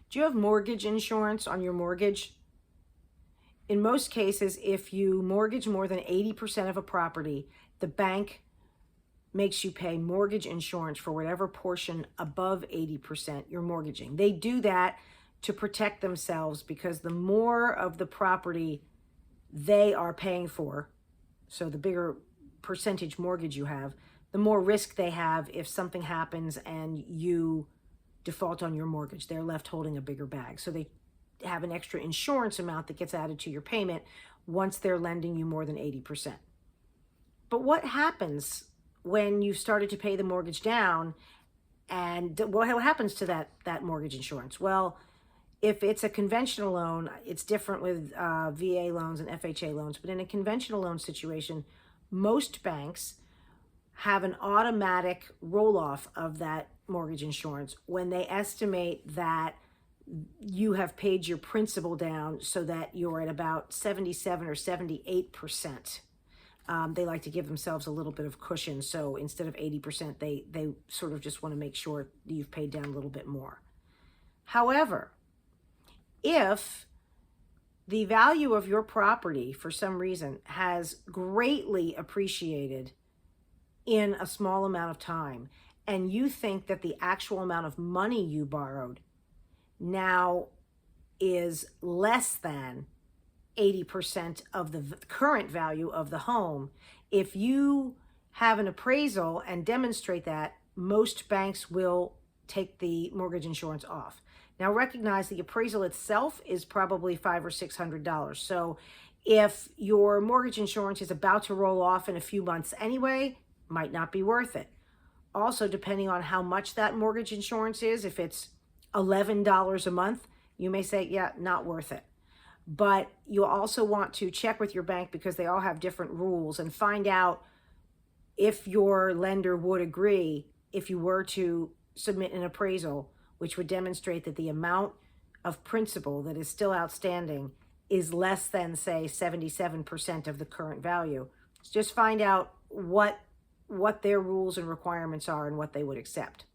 Do you have mortgage insurance on your mortgage? In most cases, if you mortgage more than 80% of a property, the bank makes you pay mortgage insurance for whatever portion above 80% you're mortgaging. They do that to protect themselves because the more of the property they are paying for, so the bigger percentage mortgage you have, the more risk they have if something happens and you default on your mortgage. They're left holding a bigger bag. So they have an extra insurance amount that gets added to your payment once they're lending you more than 80%. But what happens when you've started to pay the mortgage down, and what happens to that mortgage insurance? Well, if it's a conventional loan, it's different with VA loans and FHA loans. But in a conventional loan situation, most banks have an automatic roll-off of that mortgage insurance when they estimate that you have paid your principal down so that you're at about 77 or 78%. They like to give themselves a little bit of cushion. So instead of 80%, they sort of just want to make sure you've paid down a little bit more. However, if the value of your property for some reason has greatly appreciated in a small amount of time, and you think that the actual amount of money you borrowed now is less than 80% of the current value of the home, if you have an appraisal and demonstrate that, most banks will take the mortgage insurance off. Now recognize the appraisal itself is probably $500 or $600. So if your mortgage insurance is about to roll off in a few months anyway, might not be worth it. Also, depending on how much that mortgage insurance is, if it's $11 a month, you may say, yeah, not worth it. But you also want to check with your bank because they all have different rules and find out if your lender would agree if you were to submit an appraisal, which would demonstrate that the amount of principal that is still outstanding is less than, say, 77% of the current value. Just find out what their rules and requirements are and what they would accept.